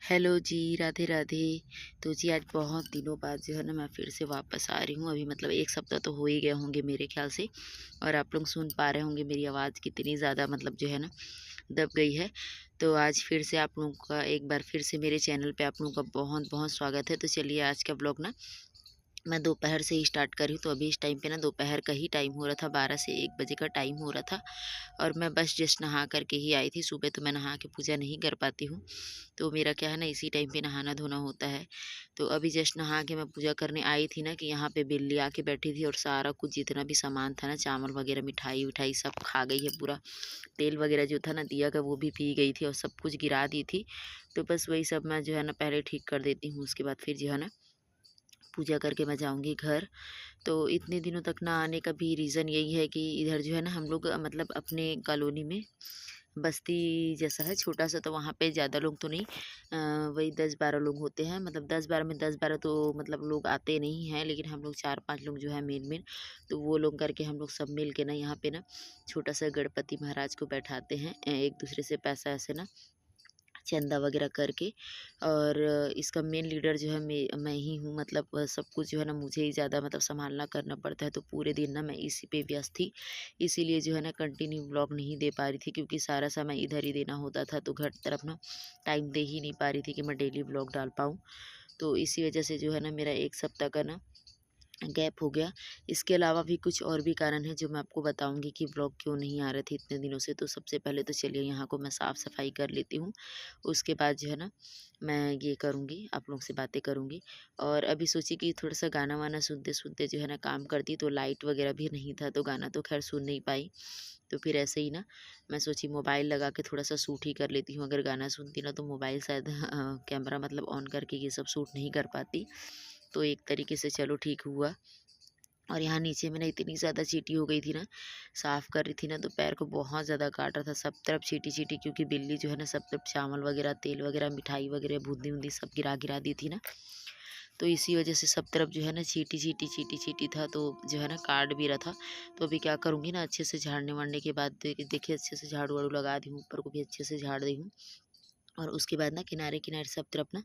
Hello जी, राधे राधे। तो जी आज बहुत दिनों बाद जो है ना मैं फिर से वापस आ रही हूँ। अभी मतलब 1 सप्ताह तो हो ही गए होंगे मेरे ख़्याल से। और आप लोग सुन पा रहे होंगे मेरी आवाज़ कितनी ज़्यादा मतलब जो है ना दब गई है। तो आज फिर से आप लोगों का एक बार फिर से मेरे चैनल पे आप लोगों का बहुत-बहुत स्वागत है। तो चलिए आज का व्लॉग ना मैं दोपहर से ही स्टार्ट कर रही हूँ। तो अभी इस टाइम पे ना दोपहर का ही टाइम हो रहा था, 12 से 1 बजे का टाइम हो रहा था। और मैं बस जस्ट नहा कर के ही आई थी। सुबह तो मैं नहा के पूजा नहीं कर पाती हूँ, तो मेरा क्या है ना इसी टाइम पे नहाना-धोना होता है। तो अभी जस्ट नहा के मैं पूजा करने आई थी ना कि यहाँ पे बिल्ली आके बैठी थी और सारा कुछ जितना भी सामान था ना, चावल वगैरह, मिठाई-विठाई सब खा गई है पूरा। तेल वगैरह जो था ना दिया का वो भी पी गई थी और सब कुछ गिरा दी थी। तो बस वही सब मैं जो है ना पहले ठीक कर देती हूँ, उसके बाद फिर जो है ना पूजा करके मैं जाऊँगी घर। तो इतने दिनों तक ना आने का भी रीज़न यही है कि इधर जो है ना हम लोग मतलब अपने कॉलोनी में बस्ती जैसा है छोटा-सा, तो वहाँ पे ज़्यादा लोग तो नहीं, वही 10-12 लोग होते हैं। मतलब 10-12 में 10-12 तो मतलब लोग आते नहीं हैं, लेकिन हम लोग 4-5 लोग जो है मेन-मेन, तो वो लोग करके हम लोग सब मिल के ना यहाँ पे ना छोटा-सा गणपति महाराज को बैठाते हैं। एक-दूसरे से पैसा ऐसे ना चंदा वगैरह करके। और इसका मेन लीडर जो है मैं ही हूँ। मतलब सब कुछ जो है ना मुझे ही ज़्यादा मतलब सँभालना करना पड़ता है, तो पूरे दिन ना मैं इसी पे व्यस्त थी। इसीलिए जो है ना कंटिन्यू व्लॉग नहीं दे पा रही थी, क्योंकि सारा समय इधर ही देना होता था, तो घर तरफ ना टाइम दे ही नहीं पा रही थी कि मैं डेली व्लॉग डाल पाऊँ। तो इसी वजह से जो है ना मेरा 1 सप्ताह का ना गैप हो गया। इसके अलावा भी कुछ और भी कारण हैं जो मैं आपको बताऊँगी कि व्लॉग क्यों नहीं आ रहे थे इतने दिनों से। तो सबसे पहले तो चलिए यहाँ को मैं साफ़-सफ़ाई कर लेती हूँ। उसके बाद जो है ना मैं ये करूँगी, आप लोगों से बातें करूँगी। और अभी सोची कि थोड़ा-सा गाना-वाना सुनते-सुनते जो है ना काम करती, तो लाइट वगैरह भी नहीं था, तो गाना तो ख़ैर सुन नहीं पाई। तो फिर ऐसे ही ना मैं सोची मोबाइल लगा के थोड़ा-सा शूट ही कर लेती हूँ। अगर गाना सुनती ना तो मोबाइल शायद कैमरा मतलब ऑन करके ये सब शूट नहीं कर पाती। तो एक तरीके से चलो ठीक हुआ। और यहाँ नीचे में ना इतनी ज़्यादा चींटी हो गई थी ना, साफ़ कर रही थी ना तो पैर को बहुत ज़्यादा काट रहा था, सब तरफ चींटी-चींटी, क्योंकि बिल्ली जो है ना सब तरफ चावल वगैरह, तेल वगैरह, मिठाई वगैरह, बूंदी-वूंदी सब गिरा-गिरा दी थी ना। तो इसी वजह से सब तरफ जो है ना चींटी-चींटी, चींटी-चींटी था, तो जो है ना काट भी रहा था। तो अभी क्या करूँगी ना, अच्छे से झाड़ने-वाड़ने के बाद देखिए अच्छे से झाड़ू-वाड़ू लगा दी हूँ, ऊपर को भी अच्छे से झाड़ दी हूँ। और उसके बाद ना किनारे-किनारे सब तरफ ना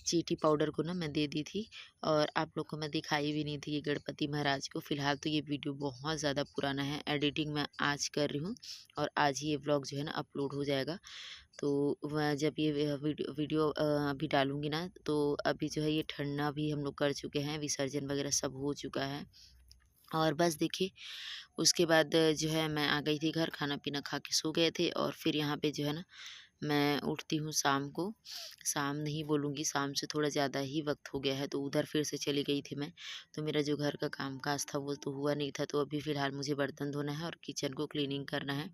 चींटी पाउडर को ना मैं दे दी थी। और आप लोग को मैं दिखाई भी नहीं थी ये गणपति महाराज को। फ़िलहाल तो ये वीडियो बहुत ज़्यादा पुराना है, एडिटिंग मैं आज कर रही हूँ और आज ही ये व्लॉग जो है ना अपलोड हो जाएगा। तो मैं जब ये वीडियो अभी डालूँगी ना, तो अभी जो है ये ठंडा भी हम लोग कर चुके हैं, विसर्जन वगैरह सब हो चुका है। और बस देखिए उसके बाद जो है मैं आ गई थी घर, खाना-पीना खा के सो गए थे। और फिर यहाँ पे जो है ना मैं उठती हूँ शाम को, शाम नहीं बोलूँगी, शाम से थोड़ा ज़्यादा ही वक़्त हो गया है, तो उधर फिर से चली गई थी मैं। तो मेरा जो घर का काम-काज था वो तो हुआ नहीं था, तो अभी फ़िलहाल मुझे बर्तन धोना है और किचन को क्लीनिंग करना है।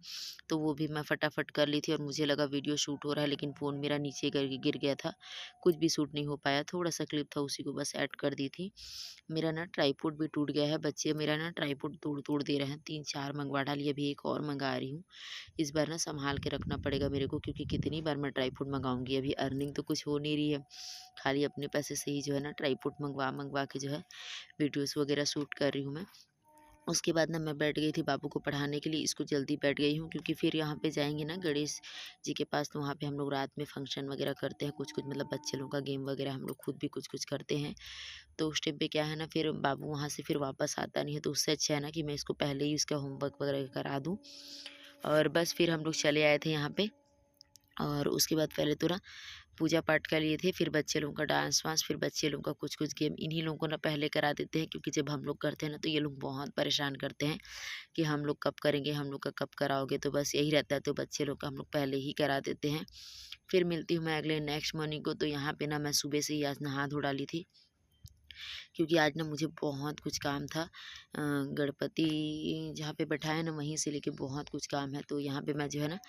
तो वो भी मैं फटाफट कर ली थी और मुझे लगा वीडियो शूट हो रहा है, लेकिन फ़ोन मेरा नीचे गिर गया था, कुछ भी शूट नहीं हो पाया। थोड़ा-सा क्लिप था उसी को बस ऐड कर दी थी। मेरा ना ट्राइपॉड भी टूट गया है, बच्चे मेरा ना ट्राइपॉड तोड़-तोड़ दे रहे हैं, 3-4 मँगवा डाली, अभी एक और मँगा रही हूँ। इस बार ना सँभाल के रखना पड़ेगा मेरे को, क्योंकि कितनी बार मैं ट्राइपॉड मँगाऊँगी, अभी अर्निंग तो कुछ हो नहीं रही है। खाली अपने पैसे से ही जो है ना ट्राइपॉड मँगवा-मँगवा के जो है वीडियोज़ वग़ैरह शूट कर रही हूँ मैं। उसके बाद ना मैं बैठ गई थी बाबू को पढ़ाने के लिए, इसको जल्दी बैठ गई हूँ क्योंकि फिर यहाँ पे जाएँगे ना गणेश जी के पास, तो वहाँ पे हम लोग रात में फंक्शन वग़ैरह करते हैं, कुछ-कुछ मतलब बच्चे लोगों का गेम वग़ैरह, हम लोग खुद भी कुछ-कुछ करते हैं। तो उस टाइम पे क्या है ना, फिर बाबू वहाँ से फिर वापस आता नहीं है, तो उससे अच्छा है ना कि मैं इसको पहले ही इसका होमवर्क वग़ैरह करा दूँ। और बस फिर हम लोग चले आए थे यहाँ पे। और उसके बाद पहले तो ना पूजा पाठ कर लिए थे, फिर बच्चे लोगों का डांस-वांस, फिर बच्चे लोगों का कुछ-कुछ गेम इन्हीं लोगों को ना पहले करा देते हैं, क्योंकि जब हम लोग करते हैं ना तो ये लोग बहुत परेशान करते हैं कि हम लोग कब करेंगे, हम लोग का कब कराओगे, तो बस यही रहता है, तो बच्चे लोग का हम लोग पहले ही करा देते हैं। फिर मिलती हूँ मैं अगले नेक्स्ट मॉर्निंग को। तो यहाँ पे ना मैं सुबह से ही आज नहा धो डाली थी, क्योंकि आज ना मुझे बहुत कुछ काम था। गणपति जहाँ पे बैठाए ना वहीं से लेके बहुत कुछ काम है, तो यहाँ पे मैं जो है ना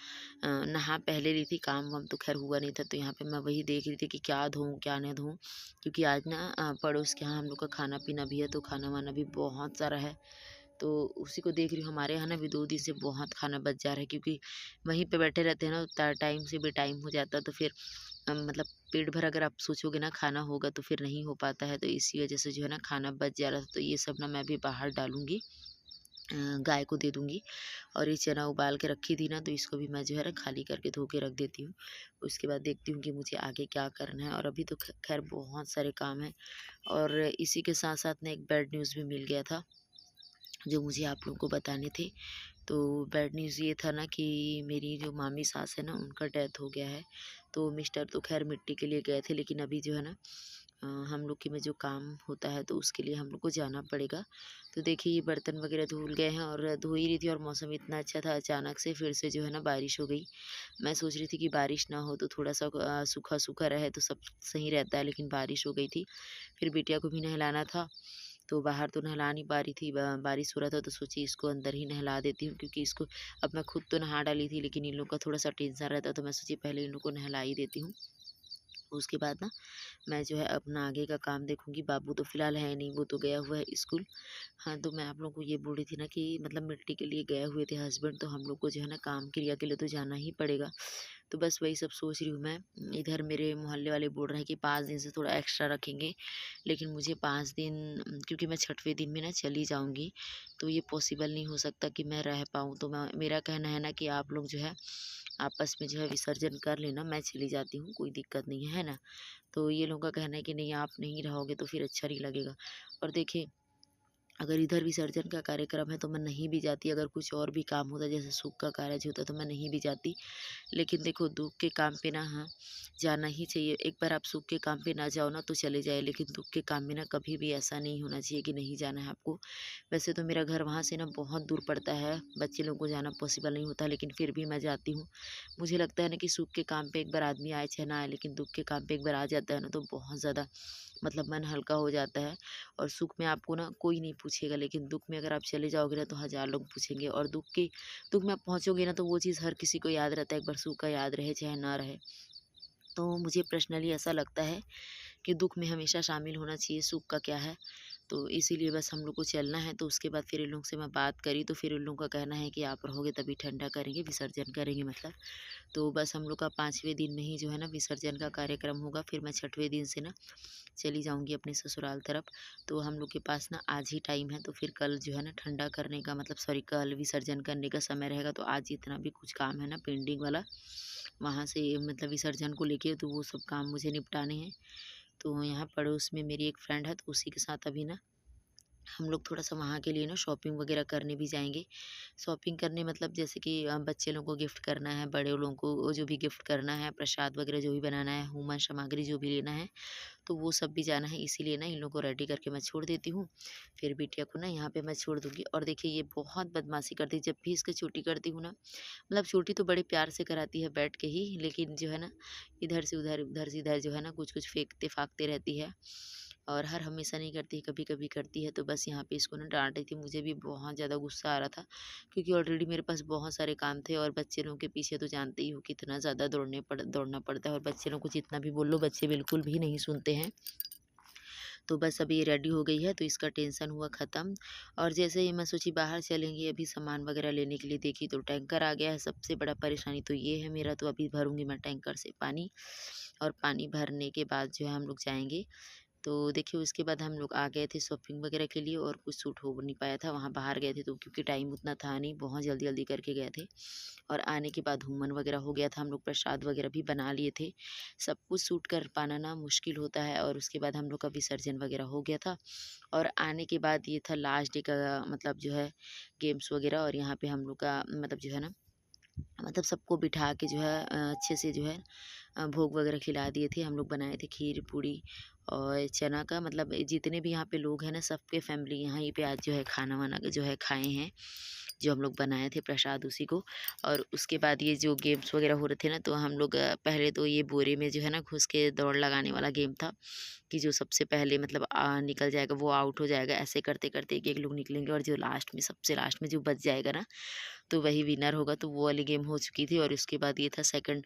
नहा पहले ली थी, काम-वाम तो ख़ैर हुआ नहीं था, तो यहाँ पे मैं वही देख रही थी कि क्या धोऊँ, क्या ना धोऊँ। क्योंकि आज ना पड़ोस के यहाँ हम लोग का खाना-पीना भी है, तो खाना-वाना भी बहुत सारा है। तो उसी को देख रही हूँ, हमारे यहाँ ना भी 2 दिन से बहुत खाना बच जा रहा है, क्योंकि वहीं पे बैठे रहते हैं ना, टाइम से बेटाइम हो जाता है, तो फिर मतलब पेट भर अगर आप सोचोगे ना खाना होगा तो फिर नहीं हो पाता है, तो इसी वजह से जो है ना खाना बच जा रहा था, तो ये सब ना मैं भी बाहर डालूँगी। गाय को दे दूँगी। और ये चना उबाल के रखी थी ना, तो इसको भी मैं जो है ना खाली करके धो के रख देती हूँ। उसके बाद देखती हूँ कि मुझे आगे क्या करना है, और अभी तो खैर बहुत सारे काम हैं। और इसी के साथ-साथ ना एक बैड न्यूज़ भी मिल गया था, जो मुझे आप लोगों को बताने थे। तो बैड न्यूज़ ये था ना कि मेरी जो मामी सास है ना, उनका डेथ हो गया है। तो मिस्टर तो खैर मिट्टी के लिए गए थे, लेकिन अभी जो है ना हम लोग के में जो काम होता है, तो उसके लिए हम लोग को जाना पड़ेगा। तो देखिए ये बर्तन वगैरह धुल गए हैं, और धो ही रही थी, और मौसम इतना अच्छा था, अचानक से फिर से जो है ना बारिश हो गई। मैं सोच रही थी कि बारिश ना हो तो थोड़ा-सा सूखा-सूखा रहे तो सब सही रहता है, लेकिन बारिश हो गई थी। फिर बिटिया को भी नहलाना था, तो बाहर तो नहला नहीं पा रही थी, बारिश हो रहा था, तो सोची इसको अंदर ही नहला देती हूँ, क्योंकि इसको अब मैं खुद तो नहा डाली थी, लेकिन इन लोग का थोड़ा-सा टेंशन रहता, तो मैं सोची पहले इन लोग को नहला ही देती हूँ। उसके बाद ना मैं जो है अपना आगे का काम देखूँगी। बाबू तो फ़िलहाल है नहीं, वो तो गया हुआ है स्कूल। हाँ, तो मैं आप लोगों को ये बोल रही थी ना कि मतलब मिट्टी के लिए गए हुए थे हस्बैंड, तो हम लोग को जो है ना काम क्रिया के लिए तो जाना ही पड़ेगा। तो बस वही सब सोच रही हूँ मैं। इधर मेरे मोहल्ले वाले बोल रहे हैं कि 5 दिन से थोड़ा एक्स्ट्रा रखेंगे, लेकिन मुझे 5 दिन क्योंकि मैं छठवें दिन में ना चली जाऊँगी, तो ये पॉसिबल नहीं हो सकता कि मैं रह पाऊँ। तो मैं मेरा कहना है ना कि आप लोग जो है आपस में जो है विसर्जन कर लेना, मैं चली जाती हूँ, कोई दिक्कत नहीं है, है ना? तो ये लोगों का कहना है कि नहीं आप नहीं रहोगे तो फिर अच्छा नहीं लगेगा। और देखिए अगर इधर विसर्जन का कार्यक्रम है तो मैं नहीं भी जाती, अगर कुछ और भी काम होता जैसे सूख का कार्य होता तो मैं नहीं भी जाती। लेकिन देखो दुःख के काम पे ना हाँ, जाना ही चाहिए। एक बार आप सुख के काम पे ना जाओ ना तो चले जाए, लेकिन दुःख के काम में ना कभी भी ऐसा नहीं होना चाहिए कि नहीं जाना है आपको। वैसे तो मेरा घर वहाँ से ना बहुत दूर पड़ता है, बच्चे लोगों को जाना पॉसिबल नहीं होता, लेकिन फिर भी मैं जाती हूँ। मुझे लगता है ना कि सुख के काम पे एक बार आदमी आए चाहे ना आए, लेकिन दुःख के काम पे एक बार आ जाता है ना तो बहुत ज़्यादा मतलब मन हल्का हो जाता है। और सुख में आपको ना कोई नहीं पूछेगा, लेकिन दुःख में अगर आप चले जाओगे ना तो हज़ार लोग पूछेंगे। और दुःख में आप पहुँचोगे ना तो वो चीज़ हर किसी को याद रहता है, एक बार सुख का याद रहे चाहे ना रहे। तो मुझे पर्सनली ऐसा लगता है कि दुःख में हमेशा शामिल होना चाहिए, सुख का क्या है। तो इसीलिए बस हम लोग को चलना है। तो उसके बाद फिर इन लोग से मैं बात करी, तो फिर इन लोगों का कहना है कि आप रहोगे तभी ठंडा करेंगे, विसर्जन करेंगे मतलब। तो बस हम लोग का 5वें दिन में ही जो है ना विसर्जन का कार्यक्रम होगा। फिर मैं छठवें दिन से ना चली जाऊँगी अपने ससुराल तरफ। तो हम लोग के पास ना आज ही टाइम है, तो फिर कल जो है ना ठंडा करने का मतलब सॉरी कल विसर्जन करने का समय रहेगा। तो आज जितना भी कुछ काम है ना पेंडिंग वाला, वहाँ से मतलब विसर्जन को लेके तो वो सब काम मुझे निपटाने हैं। तो यहाँ पड़ोस में मेरी एक फ्रेंड है, तो उसी के साथ अभी ना हम लोग थोड़ा-सा वहाँ के लिए ना शॉपिंग वगैरह करने भी जाएँगे। शॉपिंग करने मतलब जैसे कि बच्चे लोगों को गिफ्ट करना है, बड़े लोगों को जो भी गिफ्ट करना है, प्रसाद वगैरह जो भी बनाना है, हुमन सामग्री जो भी लेना है, तो वो सब भी जाना है। इसीलिए ना इन लोगों को रेडी करके मैं छोड़ देती हूँ। फिर बिटिया को ना यहाँ पे मैं छोड़ दूँगी। और देखिए ये बहुत बदमाशी करती है, जब भी इसकी छुट्टी करती हूँ ना, मतलब छुट्टी तो बड़े प्यार से कराती है बैठ के ही, लेकिन जो है ना इधर से उधर, उधर से इधर जो है ना कुछ-कुछ फेंकते-फाकते रहती है। और हर हमेशा नहीं करती, कभी-कभी करती है। तो बस यहाँ पे इसको ना डाँट रही थी, मुझे भी बहुत ज़्यादा गुस्सा आ रहा था, क्योंकि ऑलरेडी मेरे पास बहुत सारे काम थे, और बच्चे लोगों के पीछे तो जानते ही हो कितना ज़्यादा दौड़ना पड़ता है, और बच्चे लोगों को जितना भी बोल लो बच्चे बिल्कुल भी नहीं सुनते हैं। तो बस अभी ये रेडी हो गई है, तो इसका टेंशन हुआ ख़त्म। और जैसे ही मैं सोची बाहर चलेंगे अभी सामान वगैरह लेने के लिए, देखी तो टैंकर आ गया है। सबसे बड़ा परेशानी तो ये है मेरा, तो अभी भरूँगी मैं टैंकर से पानी, और पानी भरने के बाद जो है हम लोग जाएँगे। तो देखिए उसके बाद हम लोग आ गए थे शॉपिंग वगैरह के लिए, और कुछ सूट हो नहीं पाया था, वहाँ बाहर गए थे तो क्योंकि टाइम उतना था नहीं, बहुत जल्दी-जल्दी करके गए थे। और आने के बाद हुमन वगैरह हो गया था, हम लोग प्रसाद वगैरह भी बना लिए थे। सब कुछ सूट कर पाना ना मुश्किल होता है। और उसके बाद हम लोग का विसर्जन वगैरह हो गया था, और आने के बाद ये था लास्ट डे का मतलब जो है गेम्स वगैरह। और यहाँ पे हम लोग का मतलब जो है ना मतलब सबको बिठा के जो है अच्छे से जो है भोग वगैरह खिला दिए थे। हम लोग बनाए थे खीर पूड़ी और चना का, मतलब जितने भी यहाँ पे लोग हैं ना सबके फैमिली यहाँ ही पे आज जो है खाना वाना जो है खाए हैं, जो हम लोग बनाए थे प्रसाद उसी को। और उसके बाद ये जो गेम्स वगैरह हो रहे थे ना, तो हम लोग पहले तो ये बोरे में जो है ना घुस के दौड़ लगाने वाला गेम था, कि जो सबसे पहले मतलब निकल जाएगा वो आउट हो जाएगा। ऐसे करते करते एक एक लोग निकलेंगे, और जो लास्ट में सबसे लास्ट में जो बच जाएगा ना तो वही विनर होगा। तो वो वाली गेम हो चुकी थी। और उसके बाद ये था सेकंड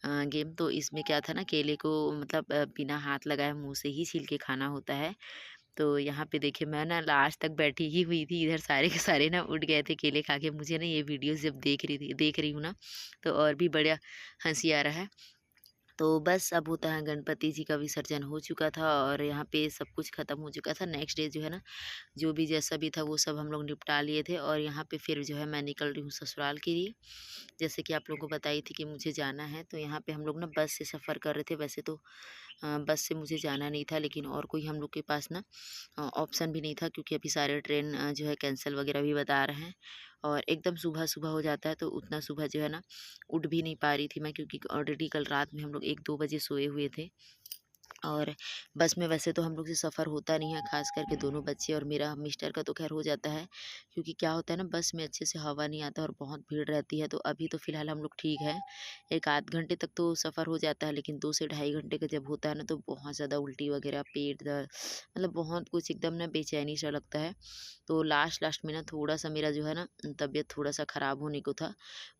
गेम। तो इसमें क्या था ना, केले को मतलब बिना हाथ लगाए मुँह से ही छील के खाना होता है। तो यहाँ पे देखिए मैं ना लास्ट तक बैठी ही हुई थी, इधर सारे के सारे ना उठ गए थे केले खा के। मुझे ना ये वीडियोज़ जब देख रही हूँ ना, तो और भी बढ़िया हँसी आ रहा है। तो बस अब होता है गणपति जी का विसर्जन हो चुका था और यहाँ पे सब कुछ ख़त्म हो चुका था। नेक्स्ट डे जो है ना, जो भी जैसा भी था वो सब हम लोग निपटा लिए थे और यहाँ पे फिर जो है मैं निकल रही हूँ ससुराल के लिए। जैसे कि आप लोगों को बताई थी कि मुझे जाना है, तो यहाँ पे हम लोग ना बस से सफ़र कर रहे थे। वैसे तो बस से मुझे जाना नहीं था, लेकिन और कोई हम लोग के पास ना ऑप्शन भी नहीं था, क्योंकि अभी सारे ट्रेन जो है कैंसल वगैरह भी बता रहे हैं और एकदम सुबह-सुबह हो जाता है, तो उतना सुबह जो है ना उठ भी नहीं पा रही थी मैं, क्योंकि ऑलरेडी कल रात में हम लोग 1-2 बजे सोए हुए थे। और बस में वैसे तो हम लोग से सफ़र होता नहीं है, ख़ास करके दोनों बच्चे और मेरा मिस्टर का तो ख़ैर हो जाता है, क्योंकि क्या होता है ना, बस में अच्छे से हवा नहीं आता और बहुत भीड़ रहती है। तो अभी तो फ़िलहाल हम लोग ठीक हैं, 1 आध घंटे तक तो सफ़र हो जाता है, लेकिन 2 से ढाई घंटे का जब होता है ना, तो बहुत ज़्यादा उल्टी वग़ैरह, पेट दर्द, मतलब बहुत कुछ एकदम ना बेचैनी सा लगता है। तो लास्ट-लास्ट में ना थोड़ा-सा मेरा जो है ना तबीयत थोड़ा-सा ख़राब होने को था।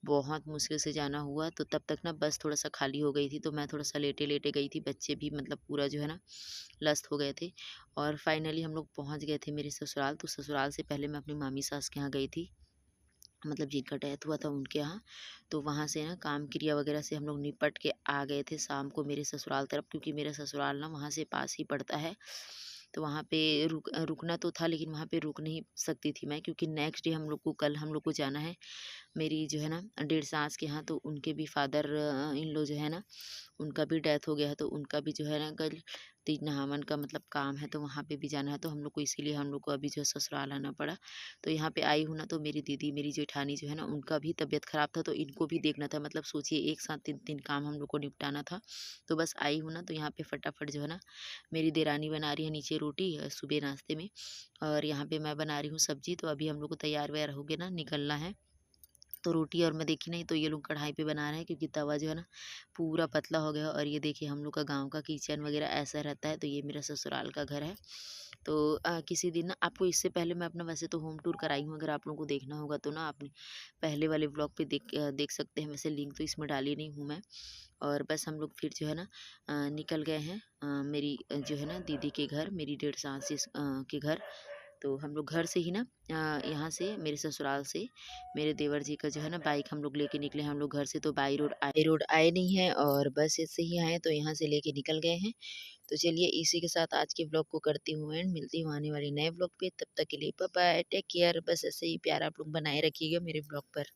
बहुत मुश्किल से जाना हुआ, तो तब तक ना बस थोड़ा-सा खाली हो गई थी, तो मैं थोड़ा-सा लेटे-लेटे गई थी। बच्चे भी मतलब पूरा जो है ना लस्त हो गए थे और फाइनली हम लोग पहुँच गए थे मेरे ससुराल। तो ससुराल से पहले मैं अपनी मामी सास के यहाँ गई थी, मतलब जिनका डेथ हुआ था उनके यहाँ। तो वहाँ से ना काम क्रिया वगैरह से हम लोग निपट के आ गए थे शाम को मेरे ससुराल तरफ, क्योंकि मेरा ससुराल ना वहाँ से पास ही पड़ता है। तो वहाँ पे रुकना तो था, लेकिन वहाँ पे रुक नहीं सकती थी मैं, क्योंकि नेक्स्ट डे कल हम लोग को जाना है मेरी जो है ना डेढ़ सास के यहाँ। तो उनके भी फादर इन लॉ जो है ना, उनका भी डेथ हो गया है, तो उनका भी जो है ना कल तीज नहावन का मतलब काम है, तो वहाँ पे भी जाना है। तो हम लोग को इसीलिए हम लोग को अभी जो है ससुराल आना पड़ा। तो यहाँ पे आई हूँ ना, तो मेरी दीदी, मेरी जेठानी जो है ना, उनका भी तबीयत ख़राब था, तो इनको भी देखना था। मतलब सोचिए एक साथ 3-3 काम हम लोग को निपटाना था। तो बस आई हूँ ना, तो यहाँ पे फटाफट जो है ना मेरी देरानी बना रही है नीचे रोटी सुबह नाश्ते में, और यहाँ पे मैं बना रही हूँ सब्ज़ी। तो अभी हम लोग को तैयार-वैयार हो के ना निकलना है। तो रोटी और मैं देखी नहीं, तो ये लोग कढ़ाई पे बना रहे हैं, क्योंकि तवा जो है ना पूरा पतला हो गया है। और ये देखिए हम लोग का गाँव का किचन वगैरह ऐसा रहता है। तो ये मेरा ससुराल का घर है। तो किसी दिन ना आपको, इससे पहले मैं अपना वैसे तो होम टूर कराई हूँ, अगर आप लोगों को देखना होगा तो ना आपने पहले वाले व्लॉग पे देख सकते हैं। वैसे लिंक तो इसमें डाली नहीं हूँ मैं। और बस हम लोग फिर जो है ना निकल गए हैं मेरी जो है ना दीदी के घर, मेरी डेढ़ सास के घर। तो हम लोग घर से ही ना यहाँ से मेरे ससुराल से मेरे देवर जी का जो है ना बाइक हम लोग लेके निकले हैं। हम लोग घर से तो बाई रोड आए नहीं हैं, और बस से ही आए, तो यहाँ से लेके निकल गए हैं। तो चलिए इसी के साथ आज के ब्लॉग को करती हूँ एंड, मिलती हूँ आने वाले नए ब्लॉग पे। तब तक के लिए बाय बाय, टेक केयर। बस ऐसे ही प्यार आप लोग बनाए रखिएगा मेरे ब्लॉग पर।